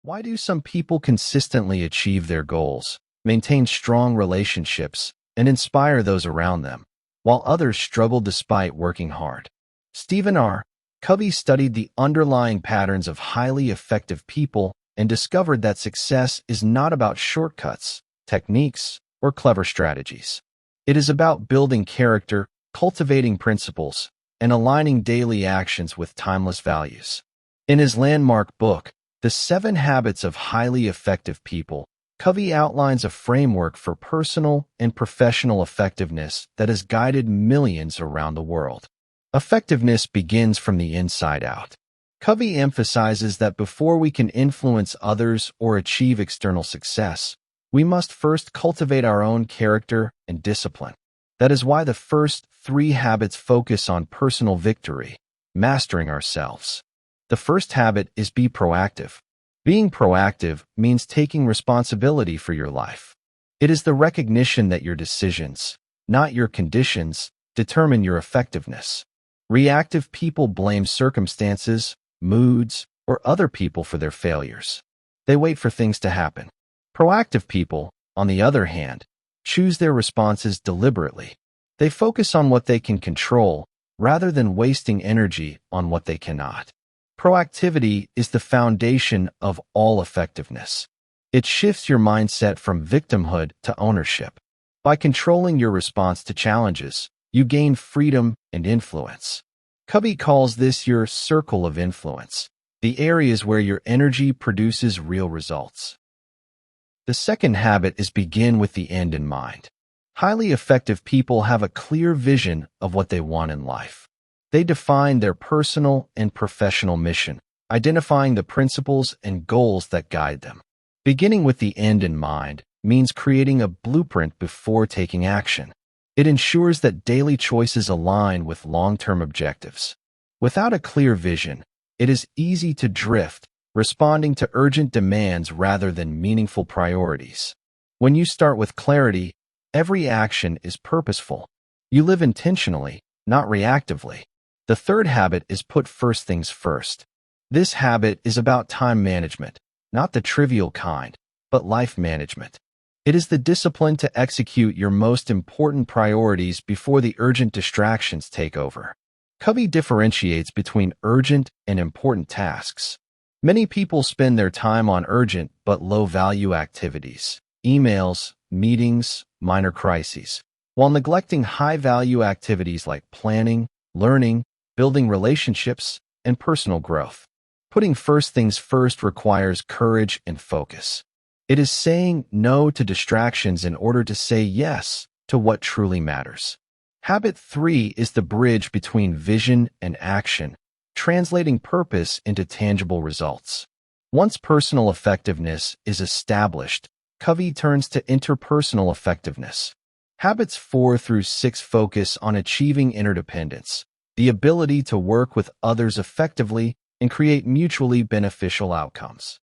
Why do some people consistently achieve their goals, maintain strong relationships, and inspire those around them, while others struggle despite working hard? Stephen R. Covey studied the underlying patterns of highly effective people and discovered that success is not about shortcuts, techniques, or clever strategies. It is about building character, cultivating principles, and aligning daily actions with timeless values. In his landmark book, The 7 Habits of Highly Effective People, Covey outlines a framework for personal and professional effectiveness that has guided millions around the world. Effectiveness begins from the inside out. Covey emphasizes that before we can influence others or achieve external success, we must first cultivate our own character and discipline. That is why the first 3 habits focus on personal victory, mastering ourselves. The first habit is be proactive. Being proactive means taking responsibility for your life. It is the recognition that your decisions, not your conditions, determine your effectiveness. Reactive people blame circumstances, moods, or other people for their failures. They wait for things to happen. Proactive people, on the other hand, choose their responses deliberately. They focus on what they can control rather than wasting energy on what they cannot. Proactivity is the foundation of all effectiveness. It shifts your mindset from victimhood to ownership. By controlling your response to challenges, you gain freedom and influence. Covey calls this your circle of influence, the areas where your energy produces real results. The second habit is begin with the end in mind. Highly effective people have a clear vision of what they want in life. They define their personal and professional mission, identifying the principles and goals that guide them. Beginning with the end in mind means creating a blueprint before taking action. It ensures that daily choices align with long-term objectives. Without a clear vision, it is easy to drift, responding to urgent demands rather than meaningful priorities. When you start with clarity, every action is purposeful. You live intentionally, not reactively. The third habit is put first things first. This habit is about time management, not the trivial kind, but life management. It is the discipline to execute your most important priorities before the urgent distractions take over. Covey differentiates between urgent and important tasks. Many people spend their time on urgent but low-value activities, emails, meetings, minor crises, while neglecting high-value activities like planning, learning, building relationships, and personal growth. Putting first things first requires courage and focus. It is saying no to distractions in order to say yes to what truly matters. Habit 3 is the bridge between vision and action, translating purpose into tangible results. Once personal effectiveness is established, Covey turns to interpersonal effectiveness. Habits 4 through 6 focus on achieving interdependence, the ability to work with others effectively and create mutually beneficial outcomes.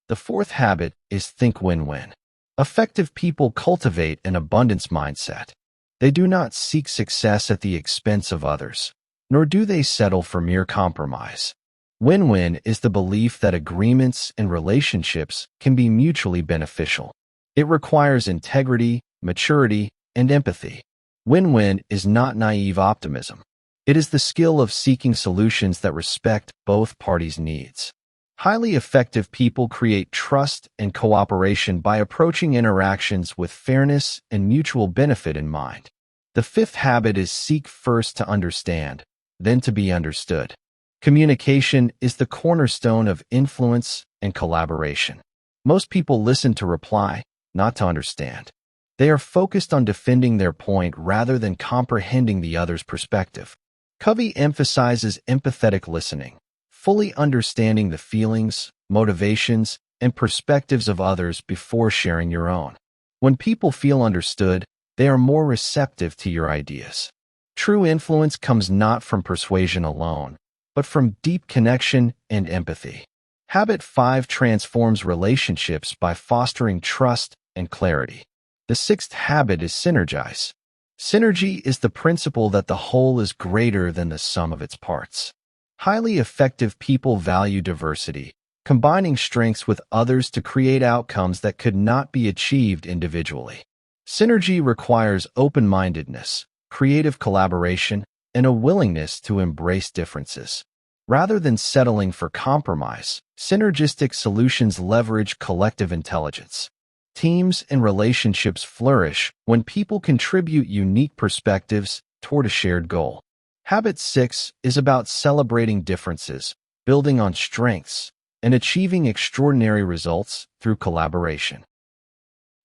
The fourth habit is think win-win. Effective people cultivate an abundance mindset. They do not seek success at the expense of others, nor do they settle for mere compromise. Win-win is the belief that agreements and relationships can be mutually beneficial. It requires integrity, maturity, and empathy. Win-win is not naive optimism. It is the skill of seeking solutions that respect both parties' needs. Highly effective people create trust and cooperation by approaching interactions with fairness and mutual benefit in mind. The fifth habit is seek first to understand, then to be understood. Communication is the cornerstone of influence and collaboration. Most people listen to reply, not to understand. They are focused on defending their point rather than comprehending the other's perspective. Covey emphasizes empathetic listening, fully understanding the feelings, motivations, and perspectives of others before sharing your own. When people feel understood, they are more receptive to your ideas. True influence comes not from persuasion alone, but from deep connection and empathy. Habit 5 transforms relationships by fostering trust and clarity. The sixth habit is synergize. Synergy is the principle that the whole is greater than the sum of its parts. Highly effective people value diversity, combining strengths with others to create outcomes that could not be achieved individually. Synergy requires open-mindedness, creative collaboration, and a willingness to embrace differences. Rather than settling for compromise, synergistic solutions leverage collective intelligence. Teams and relationships flourish when people contribute unique perspectives toward a shared goal. Habit 6 is about celebrating differences, building on strengths, and achieving extraordinary results through collaboration.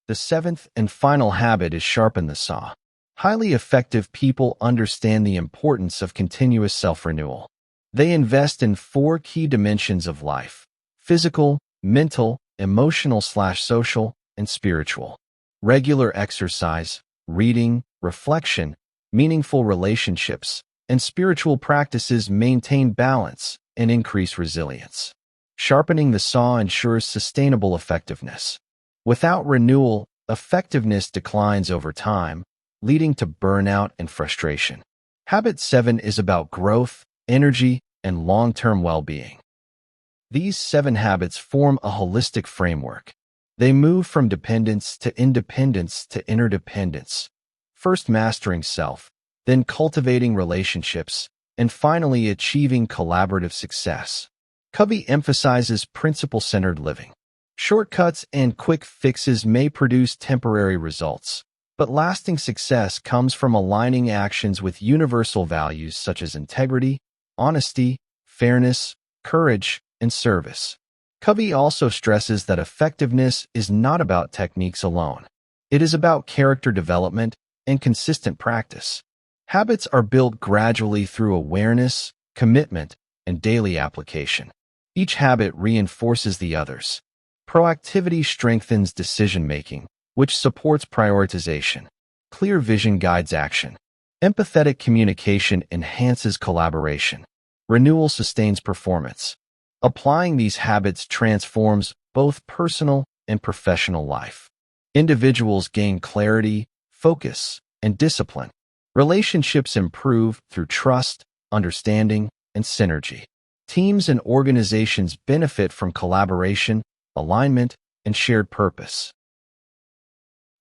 The seventh and final habit is sharpen the saw. Highly effective people understand the importance of continuous self-renewal. They invest in 4 key dimensions of life: physical, mental, emotional/social, and spiritual. Regular exercise, reading, reflection, meaningful relationships, and spiritual practices maintain balance and increase resilience. Sharpening the saw ensures sustainable effectiveness. Without renewal, effectiveness declines over time, leading to burnout and frustration. Habit 7 is about growth, energy, and long-term well-being. These 7 habits form a holistic framework. They move from dependence to independence to interdependence, first mastering self, then cultivating relationships, and finally achieving collaborative success. Covey emphasizes principle-centered living. Shortcuts and quick fixes may produce temporary results, but lasting success comes from aligning actions with universal values such as integrity, honesty, fairness, courage, and service. Covey also stresses that effectiveness is not about techniques alone. It is about character development and consistent practice. Habits are built gradually through awareness, commitment, and daily application. Each habit reinforces the others. Proactivity strengthens decision-making, which supports prioritization. Clear vision guides action. Empathetic communication enhances collaboration. Renewal sustains performance. Applying these habits transforms both personal and professional life. Individuals gain clarity, focus, and discipline. Relationships improve through trust, understanding, and synergy. Teams and organizations benefit from collaboration, alignment, and shared purpose.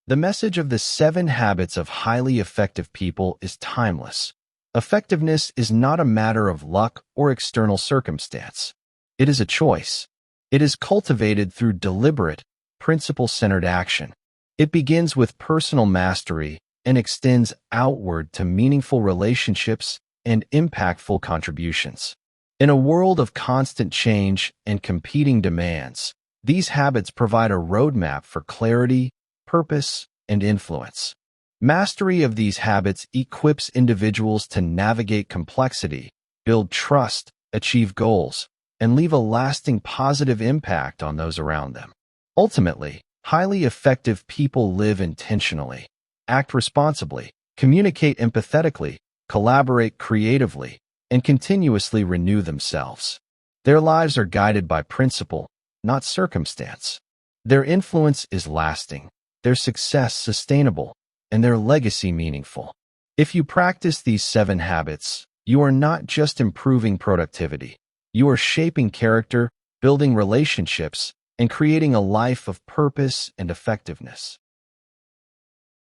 The message of the 7 habits of highly effective people is timeless. Effectiveness is not a matter of luck or external circumstance. It is a choice. It is cultivated through deliberate, principle-centered action. It begins with personal mastery and extends outward to meaningful relationships and impactful contributions. In a world of constant change and competing demands, these habits provide a roadmap for clarity, purpose, and influence. Mastery of these habits equips individuals to navigate complexity, build trust, achieve goals, and leave a lasting positive impact on those around them. Ultimately, highly effective people live intentionally, act responsibly, communicate empathetically, collaborate creatively, and continuously renew themselves. Their lives are guided by principle, not circumstance. Their influence is lasting, their success sustainable, and their legacy meaningful. If you practice these 7 habits, you are not just improving productivity. You are shaping character, building relationships, and creating a life of purpose and effectiveness.